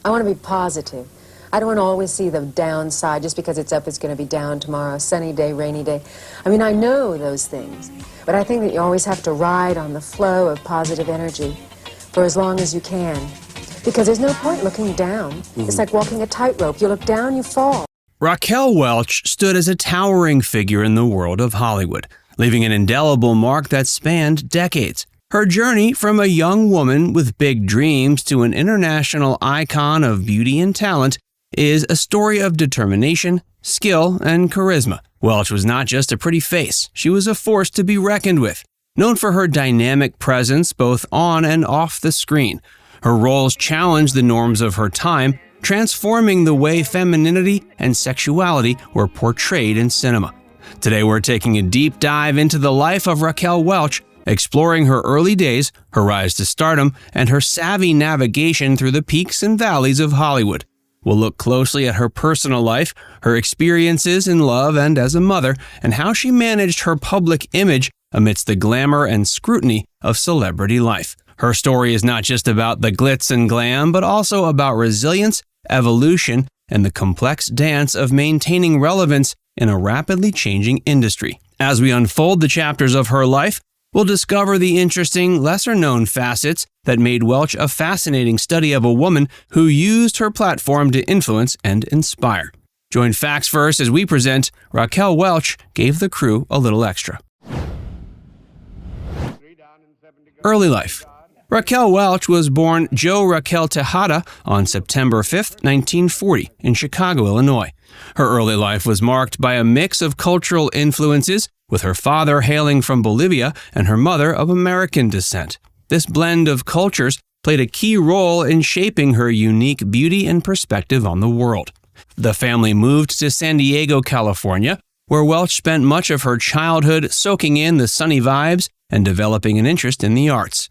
I want to be positive. I don't want to always see the downside. Just because it's up, it's going to be down tomorrow. Sunny day, rainy day. I mean, I know those things. But I think that you always have to ride on the flow of positive energy for as long as you can. Because there's no point looking down. It's like walking a tightrope. You look down, you fall. Raquel Welch stood as a towering figure in the world of Hollywood, leaving an indelible mark that spanned decades. Her journey from a young woman with big dreams to an international icon of beauty and talent is a story of determination, skill, and charisma. Welch was not just a pretty face, she was a force to be reckoned with. Known for her dynamic presence both on and off the screen, her roles challenged the norms of her time, transforming the way femininity and sexuality were portrayed in cinema. Today we're taking a deep dive into the life of Raquel Welch, exploring her early days, her rise to stardom, and her savvy navigation through the peaks and valleys of Hollywood. We'll look closely at her personal life, her experiences in love and as a mother, and how she managed her public image amidst the glamour and scrutiny of celebrity life. Her story is not just about the glitz and glam, but also about resilience, evolution, and the complex dance of maintaining relevance in a rapidly changing industry. As we unfold the chapters of her life, we'll discover the interesting, lesser-known facets that made Welch a fascinating study of a woman who used her platform to influence and inspire. Join Facts First as we present Raquel Welch Gave the Crew a Little Extra. Early life. Raquel Welch was born Jo Raquel Tejada on September 5, 1940, in Chicago, Illinois. Her early life was marked by a mix of cultural influences, with her father hailing from Bolivia and her mother of American descent. This blend of cultures played a key role in shaping her unique beauty and perspective on the world. The family moved to San Diego, California, where Welch spent much of her childhood soaking in the sunny vibes and developing an interest in the arts.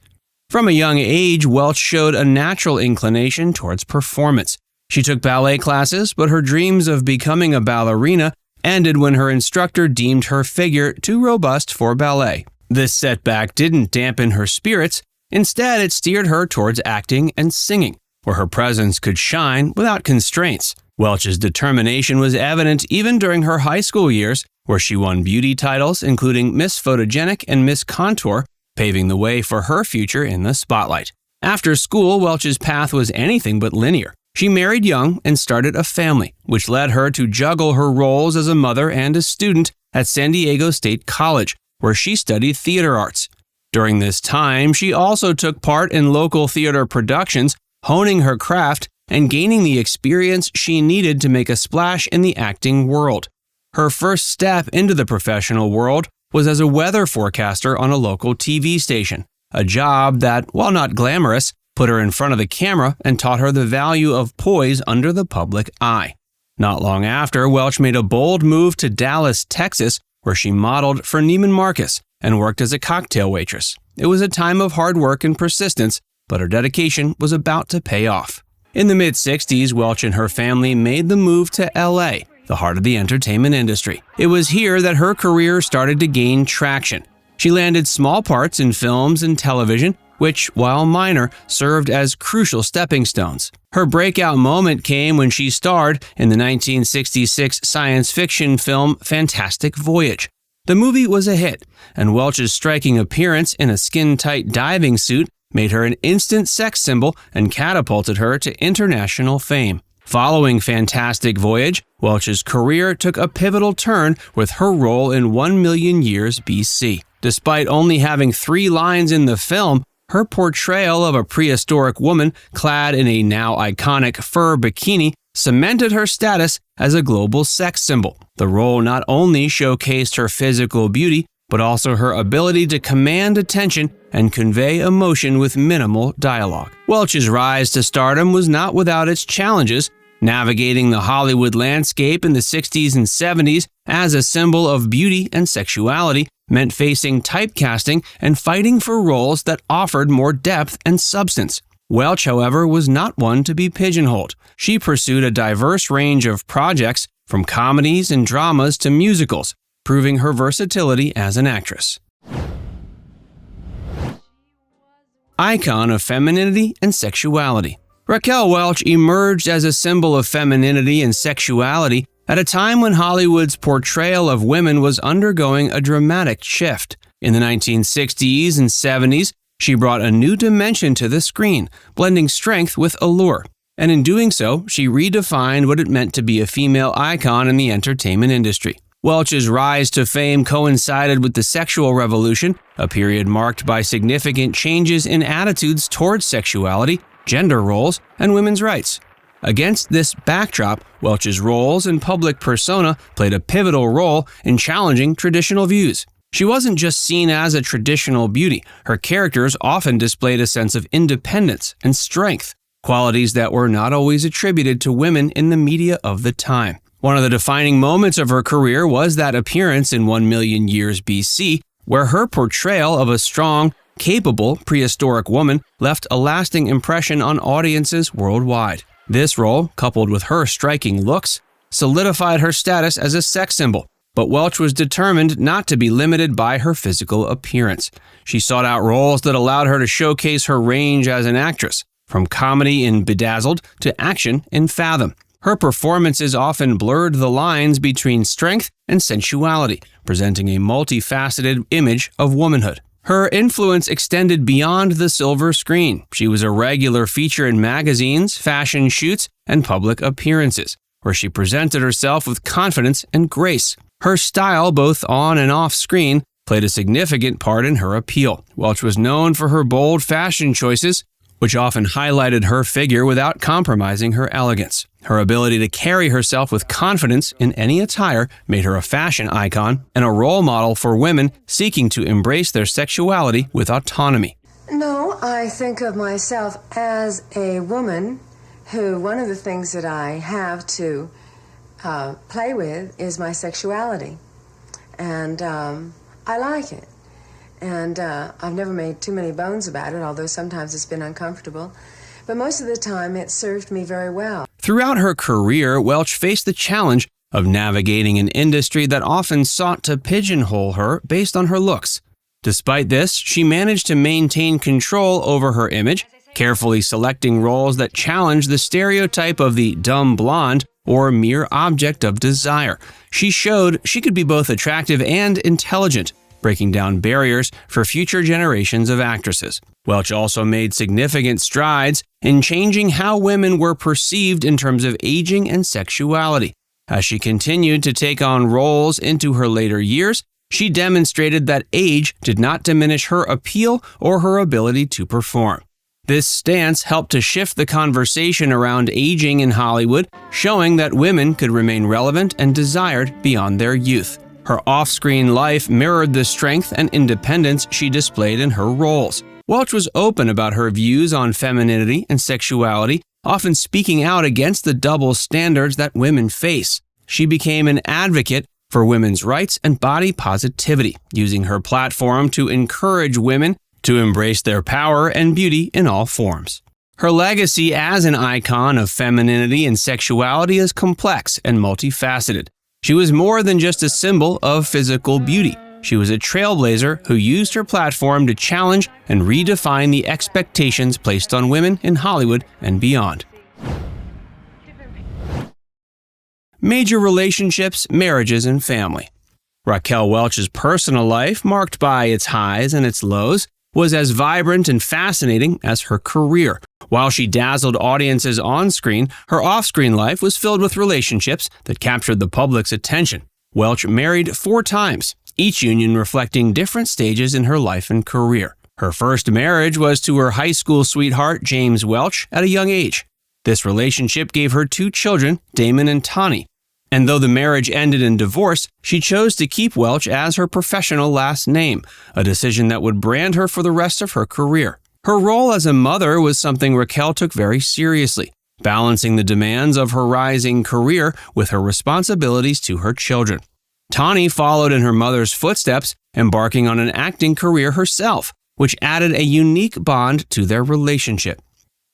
From a young age, Welch showed a natural inclination towards performance. She took ballet classes, but her dreams of becoming a ballerina ended when her instructor deemed her figure too robust for ballet. This setback didn't dampen her spirits. Instead, it steered her towards acting and singing, where her presence could shine without constraints. Welch's determination was evident even during her high school years, where she won beauty titles, including Miss Photogenic and Miss Contour, paving the way for her future in the spotlight. After school, Welch's path was anything but linear. She married young and started a family, which led her to juggle her roles as a mother and a student at San Diego State College, where she studied theater arts. During this time, she also took part in local theater productions, honing her craft and gaining the experience she needed to make a splash in the acting world. Her first step into the professional world was as a weather forecaster on a local TV station, a job that, while not glamorous, put her in front of the camera and taught her the value of poise under the public eye. Not long after, Welch made a bold move to Dallas, Texas, where she modeled for Neiman Marcus and worked as a cocktail waitress. It was a time of hard work and persistence, but her dedication was about to pay off. In the mid-60s, Welch and her family made the move to LA, the heart of the entertainment industry. It was here that her career started to gain traction. She landed small parts in films and television, which, while minor, served as crucial stepping stones. Her breakout moment came when she starred in the 1966 science fiction film Fantastic Voyage. The movie was a hit, and Welch's striking appearance in a skin-tight diving suit made her an instant sex symbol and catapulted her to international fame. Following Fantastic Voyage, Welch's career took a pivotal turn with her role in 1,000,000 Years B.C. Despite only having 3 lines in the film, her portrayal of a prehistoric woman clad in a now iconic fur bikini cemented her status as a global sex symbol. The role not only showcased her physical beauty, but also her ability to command attention and convey emotion with minimal dialogue. Welch's rise to stardom was not without its challenges. Navigating the Hollywood landscape in the 60s and 70s as a symbol of beauty and sexuality meant facing typecasting and fighting for roles that offered more depth and substance. Welch, however, was not one to be pigeonholed. She pursued a diverse range of projects, from comedies and dramas to musicals, proving her versatility as an actress. Icon of femininity and sexuality. Raquel Welch emerged as a symbol of femininity and sexuality at a time when Hollywood's portrayal of women was undergoing a dramatic shift. In the 1960s and 70s, she brought a new dimension to the screen, blending strength with allure. And in doing so, she redefined what it meant to be a female icon in the entertainment industry. Welch's rise to fame coincided with the sexual revolution, a period marked by significant changes in attitudes towards sexuality, gender roles, and women's rights. Against this backdrop, Welch's roles and public persona played a pivotal role in challenging traditional views. She wasn't just seen as a traditional beauty. Her characters often displayed a sense of independence and strength, qualities that were not always attributed to women in the media of the time. One of the defining moments of her career was that appearance in 1,000,000 Years B.C., where her portrayal of a strong, capable prehistoric woman left a lasting impression on audiences worldwide. This role, coupled with her striking looks, solidified her status as a sex symbol. But Welch was determined not to be limited by her physical appearance. She sought out roles that allowed her to showcase her range as an actress, from comedy in Bedazzled to action in Fathom. Her performances often blurred the lines between strength and sensuality, presenting a multifaceted image of womanhood. Her influence extended beyond the silver screen. She was a regular feature in magazines, fashion shoots, and public appearances, where she presented herself with confidence and grace. Her style, both on and off screen, played a significant part in her appeal. Welch was known for her bold fashion choices, which often highlighted her figure without compromising her elegance. Her ability to carry herself with confidence in any attire made her a fashion icon and a role model for women seeking to embrace their sexuality with autonomy. No, I think of myself as a woman who, one of the things that I have to play with is my sexuality. And I like it. And I've never made too many bones about it, although sometimes it's been uncomfortable. But most of the time, it served me very well. Throughout her career, Welch faced the challenge of navigating an industry that often sought to pigeonhole her based on her looks. Despite this, she managed to maintain control over her image, carefully selecting roles that challenged the stereotype of the dumb blonde or mere object of desire. She showed she could be both attractive and intelligent, breaking down barriers for future generations of actresses. Welch also made significant strides in changing how women were perceived in terms of aging and sexuality. As she continued to take on roles into her later years, she demonstrated that age did not diminish her appeal or her ability to perform. This stance helped to shift the conversation around aging in Hollywood, showing that women could remain relevant and desired beyond their youth. Her off-screen life mirrored the strength and independence she displayed in her roles. Welch was open about her views on femininity and sexuality, often speaking out against the double standards that women face. She became an advocate for women's rights and body positivity, using her platform to encourage women to embrace their power and beauty in all forms. Her legacy as an icon of femininity and sexuality is complex and multifaceted. She was more than just a symbol of physical beauty. She was a trailblazer who used her platform to challenge and redefine the expectations placed on women in Hollywood and beyond. Major relationships, marriages, and family. Raquel Welch's personal life, marked by its highs and its lows, was as vibrant and fascinating as her career. While she dazzled audiences on screen, her off-screen life was filled with relationships that captured the public's attention. Welch married 4 times, each union reflecting different stages in her life and career. Her first marriage was to her high school sweetheart, James Welch, at a young age. This relationship gave her 2 children, Damon and Tawny. And though the marriage ended in divorce, she chose to keep Welch as her professional last name, a decision that would brand her for the rest of her career. Her role as a mother was something Raquel took very seriously, balancing the demands of her rising career with her responsibilities to her children. Tawny followed in her mother's footsteps, embarking on an acting career herself, which added a unique bond to their relationship.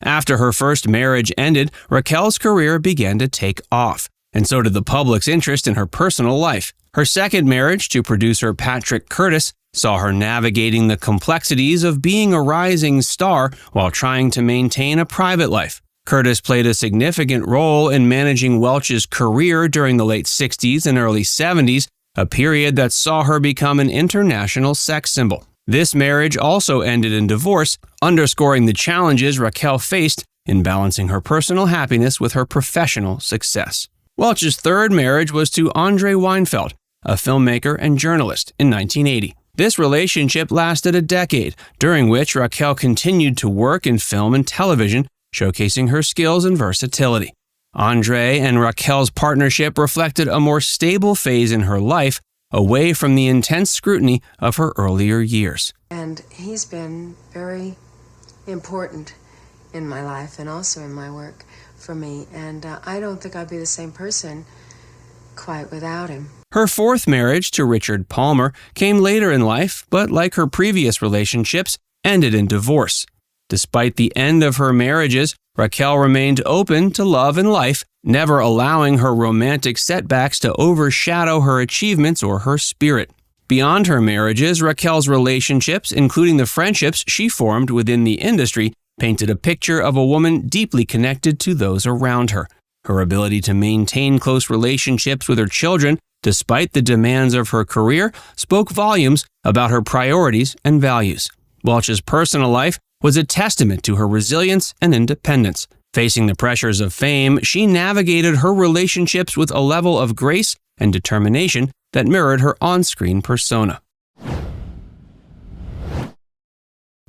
After her first marriage ended, Raquel's career began to take off, and so did the public's interest in her personal life. Her second marriage to producer Patrick Curtis saw her navigating the complexities of being a rising star while trying to maintain a private life. Curtis played a significant role in managing Welch's career during the late 60s and early 70s, a period that saw her become an international sex symbol. This marriage also ended in divorce, underscoring the challenges Raquel faced in balancing her personal happiness with her professional success. Welch's third marriage was to Andre Weinfeld, a filmmaker and journalist, in 1980. This relationship lasted a decade, during which Raquel continued to work in film and television, showcasing her skills and versatility. Andre and Raquel's partnership reflected a more stable phase in her life, away from the intense scrutiny of her earlier years. And he's been very important in my life and also in my work for me. And I don't think I'd be the same person quite without him. Her fourth marriage to Richard Palmer came later in life, but like her previous relationships, ended in divorce. Despite the end of her marriages, Raquel remained open to love and life, never allowing her romantic setbacks to overshadow her achievements or her spirit. Beyond her marriages, Raquel's relationships, including the friendships she formed within the industry, painted a picture of a woman deeply connected to those around her. Her ability to maintain close relationships with her children, despite the demands of her career, spoke volumes about her priorities and values. Welch's personal life was a testament to her resilience and independence. Facing the pressures of fame, she navigated her relationships with a level of grace and determination that mirrored her on-screen persona.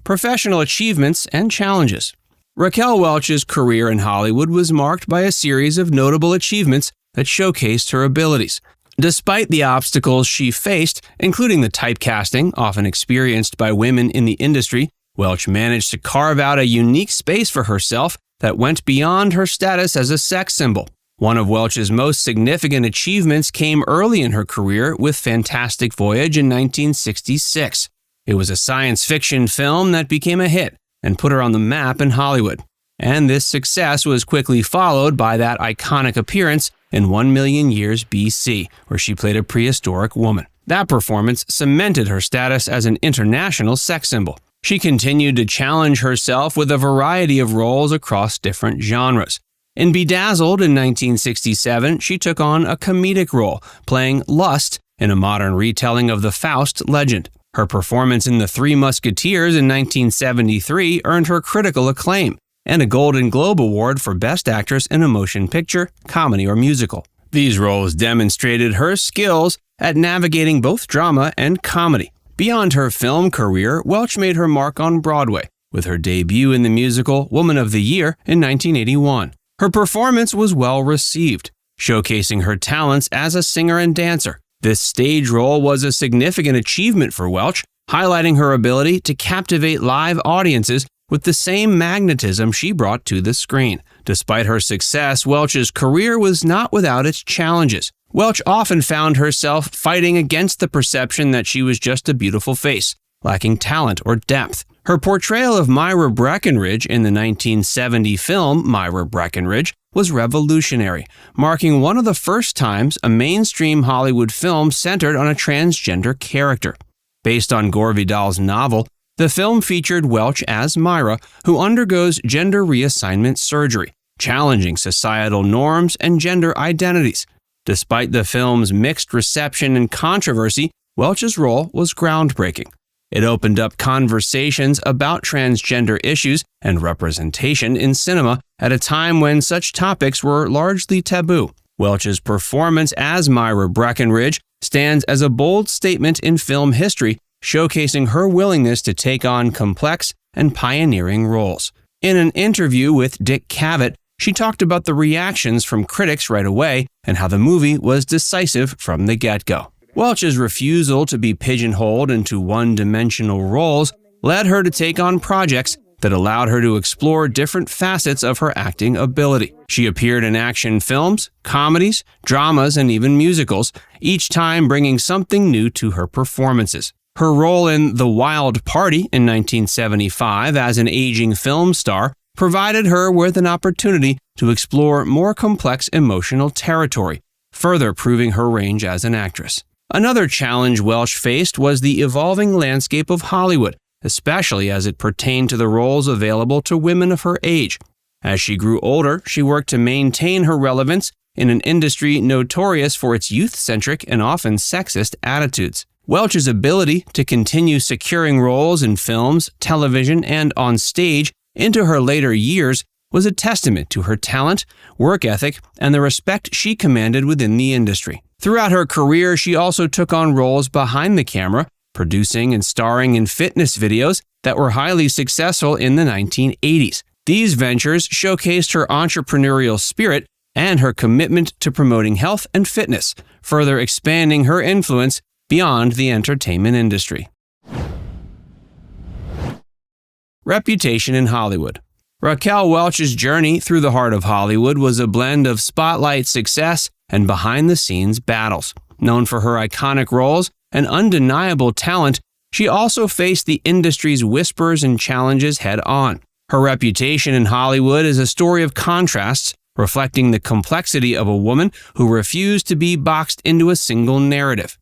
Professional achievements and challenges. Raquel Welch's career in Hollywood was marked by a series of notable achievements that showcased her abilities. Despite the obstacles she faced, including the typecasting often experienced by women in the industry, Welch managed to carve out a unique space for herself that went beyond her status as a sex symbol. One of Welch's most significant achievements came early in her career with Fantastic Voyage in 1966. It was a science fiction film that became a hit and put her on the map in Hollywood. And this success was quickly followed by that iconic appearance in 1,000,000 Years B.C., where she played a prehistoric woman. That performance cemented her status as an international sex symbol. She continued to challenge herself with a variety of roles across different genres. In Bedazzled in 1967, she took on a comedic role, playing Lust in a modern retelling of the Faust legend. Her performance in The Three Musketeers in 1973 earned her critical acclaim and a Golden Globe Award for Best Actress in a Motion Picture, Comedy, or Musical. These roles demonstrated her skills at navigating both drama and comedy. Beyond her film career, Welch made her mark on Broadway with her debut in the musical Woman of the Year in 1981. Her performance was well received, showcasing her talents as a singer and dancer. This stage role was a significant achievement for Welch, highlighting her ability to captivate live audiences with the same magnetism she brought to the screen. Despite her success, Welch's career was not without its challenges. Welch often found herself fighting against the perception that she was just a beautiful face, lacking talent or depth. Her portrayal of Myra Breckinridge in the 1970 film Myra Breckinridge was revolutionary, marking one of the first times a mainstream Hollywood film centered on a transgender character. Based on Gore Vidal's novel, the film featured Welch as Myra, who undergoes gender reassignment surgery, challenging societal norms and gender identities. Despite the film's mixed reception and controversy, Welch's role was groundbreaking. It opened up conversations about transgender issues and representation in cinema at a time when such topics were largely taboo. Welch's performance as Myra Breckinridge stands as a bold statement in film history, showcasing her willingness to take on complex and pioneering roles. In an interview with Dick Cavett, she talked about the reactions from critics right away and how the movie was decisive from the get-go. Welch's refusal to be pigeonholed into one-dimensional roles led her to take on projects that allowed her to explore different facets of her acting ability. She appeared in action films, comedies, dramas, and even musicals, each time bringing something new to her performances. Her role in The Wild Party in 1975 as an aging film star provided her with an opportunity to explore more complex emotional territory, further proving her range as an actress. Another challenge Welch faced was the evolving landscape of Hollywood, especially as it pertained to the roles available to women of her age. As she grew older, she worked to maintain her relevance in an industry notorious for its youth-centric and often sexist attitudes. Welch's ability to continue securing roles in films, television, and on stage into her later years was a testament to her talent, work ethic, and the respect she commanded within the industry. Throughout her career, she also took on roles behind the camera, producing and starring in fitness videos that were highly successful in the 1980s. These ventures showcased her entrepreneurial spirit and her commitment to promoting health and fitness, further expanding her influence beyond the entertainment industry. Reputation in Hollywood. Raquel Welch's journey through the heart of Hollywood was a blend of spotlight success and behind-the-scenes battles. Known for her iconic roles and undeniable talent, she also faced the industry's whispers and challenges head-on. Her reputation in Hollywood is a story of contrasts, reflecting the complexity of a woman who refused to be boxed into a single narrative.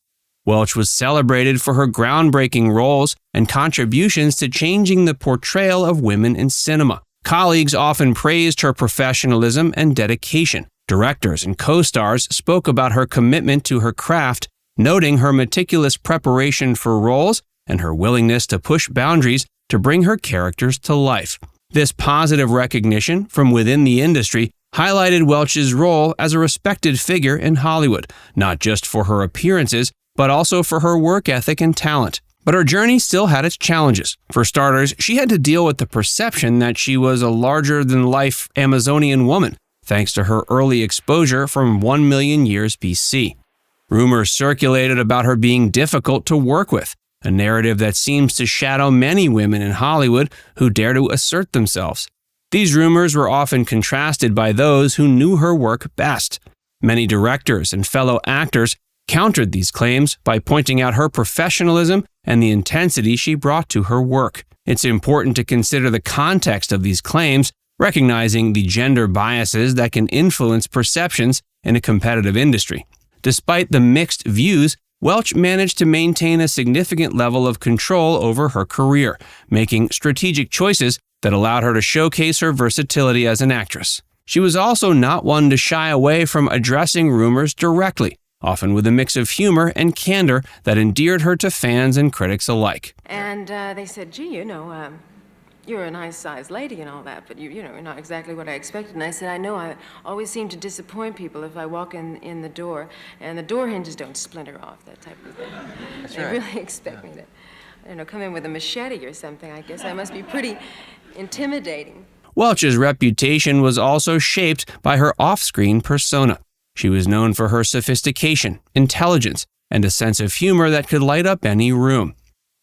Welch was celebrated for her groundbreaking roles and contributions to changing the portrayal of women in cinema. Colleagues often praised her professionalism and dedication. Directors and co-stars spoke about her commitment to her craft, noting her meticulous preparation for roles and her willingness to push boundaries to bring her characters to life. This positive recognition from within the industry highlighted Welch's role as a respected figure in Hollywood, not just for her appearances, but also for her work ethic and talent. But her journey still had its challenges. For starters, she had to deal with the perception that she was a larger-than-life Amazonian woman, thanks to her early exposure from 1 million years B.C. Rumors circulated about her being difficult to work with, a narrative that seems to shadow many women in Hollywood who dare to assert themselves. These rumors were often contrasted by those who knew her work best. Many directors and fellow actors countered these claims by pointing out her professionalism and the intensity she brought to her work. It's important to consider the context of these claims, recognizing the gender biases that can influence perceptions in a competitive industry. Despite the mixed views, Welch managed to maintain a significant level of control over her career, making strategic choices that allowed her to showcase her versatility as an actress. She was also not one to shy away from addressing rumors directly, often with a mix of humor and candor that endeared her to fans and critics alike. And they said, gee, you're a nice-sized lady and all that, but you're not exactly what I expected. And I said, I know, I always seem to disappoint people if I walk in the door, and the door hinges don't splinter off, that type of thing. That's they right. really expect me to, come in with a machete or something. I guess I must be pretty intimidating. Welch's reputation was also shaped by her off-screen persona. She was known for her sophistication, intelligence, and a sense of humor that could light up any room.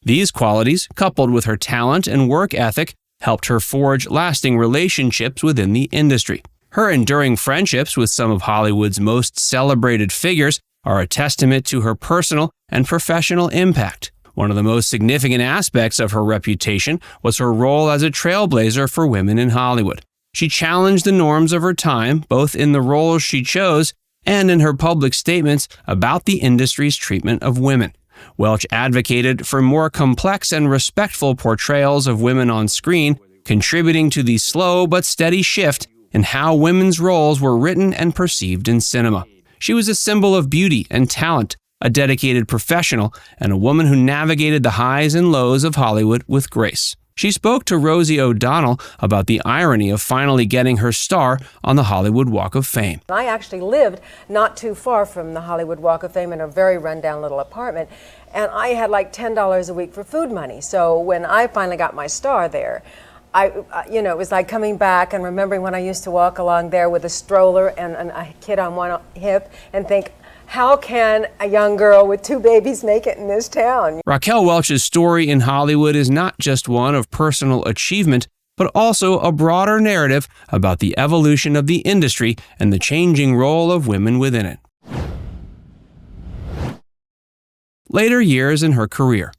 These qualities, coupled with her talent and work ethic, helped her forge lasting relationships within the industry. Her enduring friendships with some of Hollywood's most celebrated figures are a testament to her personal and professional impact. One of the most significant aspects of her reputation was her role as a trailblazer for women in Hollywood. She challenged the norms of her time, both in the roles she chose and in her public statements about the industry's treatment of women. Welch advocated for more complex and respectful portrayals of women on screen, contributing to the slow but steady shift in how women's roles were written and perceived in cinema. She was a symbol of beauty and talent, a dedicated professional, and a woman who navigated the highs and lows of Hollywood with grace. She spoke to Rosie O'Donnell about the irony of finally getting her star on the Hollywood Walk of Fame. I actually lived not too far from the Hollywood Walk of Fame in a very rundown little apartment, and I had like $10 a week for food money. So when I finally got my star there, it was like coming back and remembering when I used to walk along there with a stroller and a kid on one hip and think, how can a young girl with 2 babies make it in this town? Raquel Welch's story in Hollywood is not just one of personal achievement, but also a broader narrative about the evolution of the industry and the changing role of women within it. Later years in her career.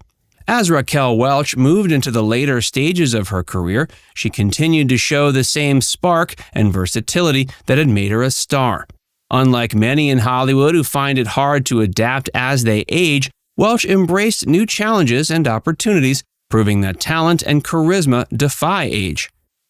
As Raquel Welch moved into the later stages of her career, she continued to show the same spark and versatility that had made her a star. Unlike many in Hollywood who find it hard to adapt as they age, Welch embraced new challenges and opportunities, proving that talent and charisma defy age.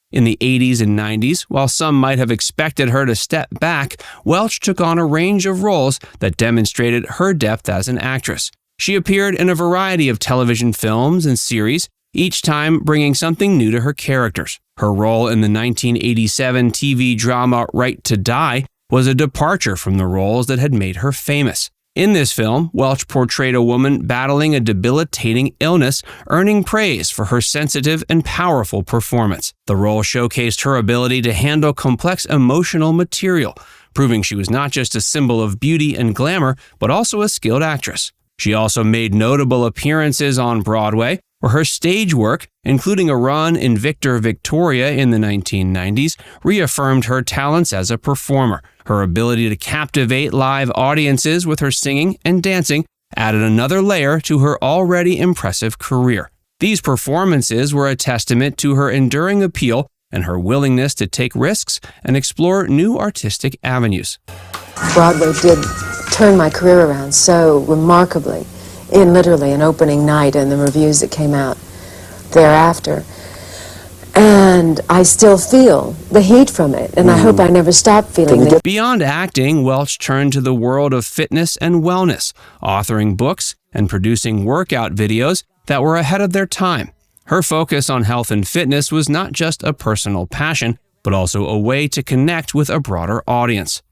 In the 80s and 90s, while some might have expected her to step back, Welch took on a range of roles that demonstrated her depth as an actress. She appeared in a variety of television films and series, each time bringing something new to her characters. Her role in the 1987 TV drama Right to Die was a departure from the roles that had made her famous. In this film, Welch portrayed a woman battling a debilitating illness, earning praise for her sensitive and powerful performance. The role showcased her ability to handle complex emotional material, proving she was not just a symbol of beauty and glamour, but also a skilled actress. She also made notable appearances on Broadway, where her stage work, including a run in Victor Victoria in the 1990s, reaffirmed her talents as a performer. Her ability to captivate live audiences with her singing and dancing added another layer to her already impressive career. These performances were a testament to her enduring appeal and her willingness to take risks and explore new artistic avenues. Broadway did turn my career around so remarkably in literally an opening night and the reviews that came out thereafter. And I still feel the heat from it, and I hope I never stop feeling it. Beyond acting, Welch turned to the world of fitness and wellness, authoring books and producing workout videos that were ahead of their time. Her focus on health and fitness was not just a personal passion, but also a way to connect with a broader audience.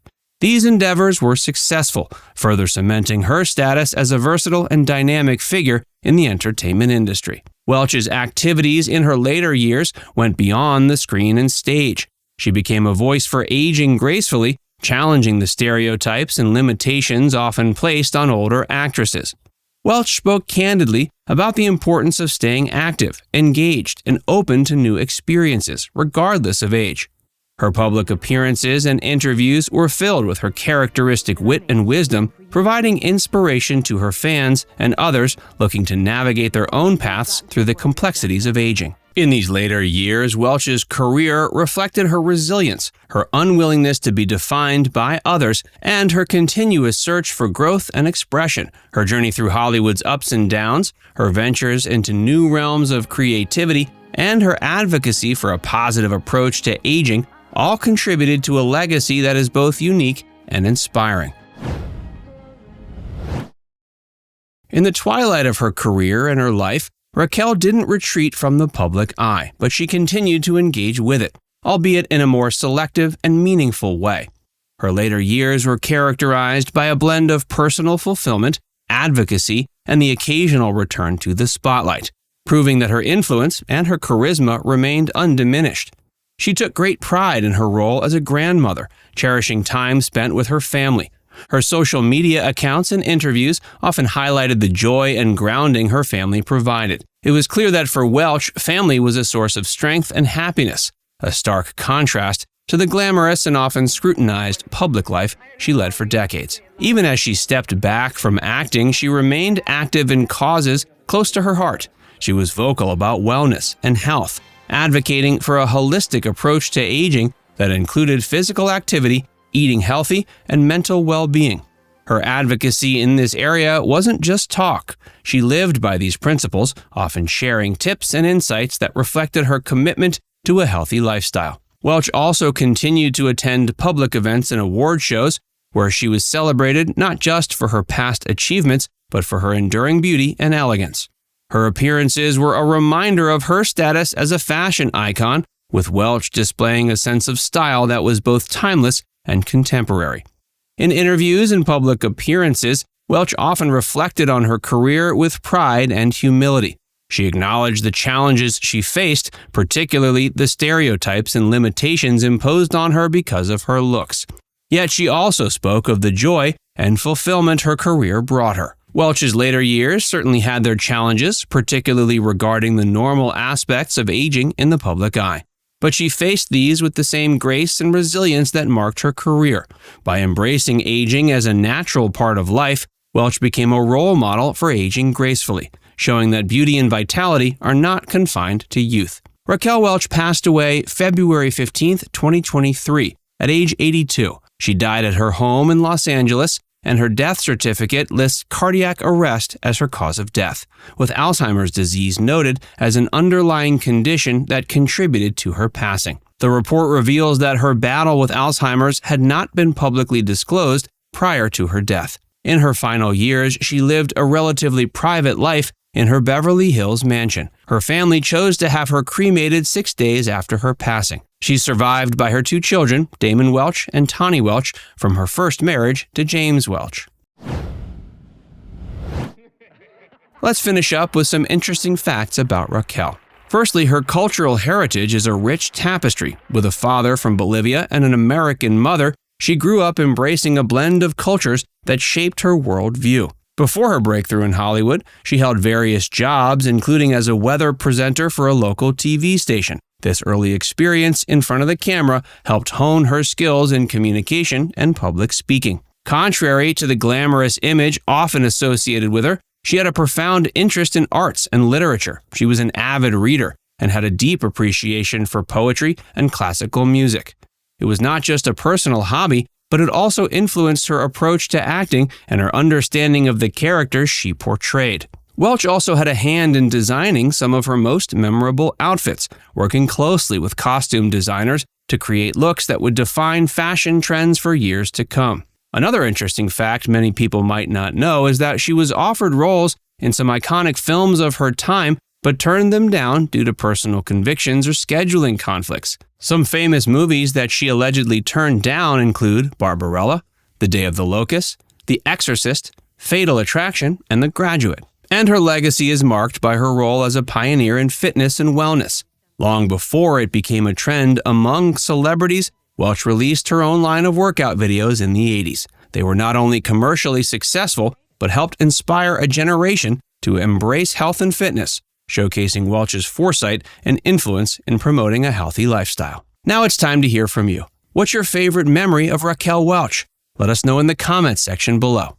These endeavors were successful, further cementing her status as a versatile and dynamic figure in the entertainment industry. Welch's activities in her later years went beyond the screen and stage. She became a voice for aging gracefully, challenging the stereotypes and limitations often placed on older actresses. Welch spoke candidly about the importance of staying active, engaged, and open to new experiences, regardless of age. Her public appearances and interviews were filled with her characteristic wit and wisdom, providing inspiration to her fans and others looking to navigate their own paths through the complexities of aging. In these later years, Welch's career reflected her resilience, her unwillingness to be defined by others, and her continuous search for growth and expression. Her journey through Hollywood's ups and downs, her ventures into new realms of creativity, and her advocacy for a positive approach to aging all contributed to a legacy that is both unique and inspiring. In the twilight of her career and her life, Raquel didn't retreat from the public eye, but she continued to engage with it, albeit in a more selective and meaningful way. Her later years were characterized by a blend of personal fulfillment, advocacy, and the occasional return to the spotlight, proving that her influence and her charisma remained undiminished. She took great pride in her role as a grandmother, cherishing time spent with her family. Her social media accounts and interviews often highlighted the joy and grounding her family provided. It was clear that for Welch, family was a source of strength and happiness, a stark contrast to the glamorous and often scrutinized public life she led for decades. Even as she stepped back from acting, she remained active in causes close to her heart. She was vocal about wellness and health, advocating for a holistic approach to aging that included physical activity, eating healthy, and mental well-being. Her advocacy in this area wasn't just talk. She lived by these principles, often sharing tips and insights that reflected her commitment to a healthy lifestyle. Welch also continued to attend public events and award shows, where she was celebrated not just for her past achievements, but for her enduring beauty and elegance. Her appearances were a reminder of her status as a fashion icon, with Welch displaying a sense of style that was both timeless and contemporary. In interviews and public appearances, Welch often reflected on her career with pride and humility. She acknowledged the challenges she faced, particularly the stereotypes and limitations imposed on her because of her looks. Yet she also spoke of the joy and fulfillment her career brought her. Welch's later years certainly had their challenges, particularly regarding the normal aspects of aging in the public eye. But she faced these with the same grace and resilience that marked her career. By embracing aging as a natural part of life, Welch became a role model for aging gracefully, showing that beauty and vitality are not confined to youth. Raquel Welch passed away February 15, 2023, at age 82. She died at her home in Los Angeles, and her death certificate lists cardiac arrest as her cause of death, with Alzheimer's disease noted as an underlying condition that contributed to her passing. The report reveals that her battle with Alzheimer's had not been publicly disclosed prior to her death. In her final years, she lived a relatively private life in her Beverly Hills mansion. Her family chose to have her cremated 6 days after her passing. She's survived by her 2 children, Damon Welch and Tawny Welch, from her first marriage to James Welch. Let's finish up with some interesting facts about Raquel. Firstly, her cultural heritage is a rich tapestry. With a father from Bolivia and an American mother, she grew up embracing a blend of cultures that shaped her worldview. Before her breakthrough in Hollywood, she held various jobs, including as a weather presenter for a local TV station. This early experience in front of the camera helped hone her skills in communication and public speaking. Contrary to the glamorous image often associated with her, she had a profound interest in arts and literature. She was an avid reader and had a deep appreciation for poetry and classical music. It was not just a personal hobby, but it also influenced her approach to acting and her understanding of the characters she portrayed. Welch also had a hand in designing some of her most memorable outfits, working closely with costume designers to create looks that would define fashion trends for years to come. Another interesting fact many people might not know is that she was offered roles in some iconic films of her time, but turned them down due to personal convictions or scheduling conflicts. Some famous movies that she allegedly turned down include Barbarella, The Day of the Locust, The Exorcist, Fatal Attraction, and The Graduate. And her legacy is marked by her role as a pioneer in fitness and wellness. Long before it became a trend among celebrities, Welch released her own line of workout videos in the 80s. They were not only commercially successful, but helped inspire a generation to embrace health and fitness, showcasing Welch's foresight and influence in promoting a healthy lifestyle. Now it's time to hear from you. What's your favorite memory of Raquel Welch? Let us know in the comments section below.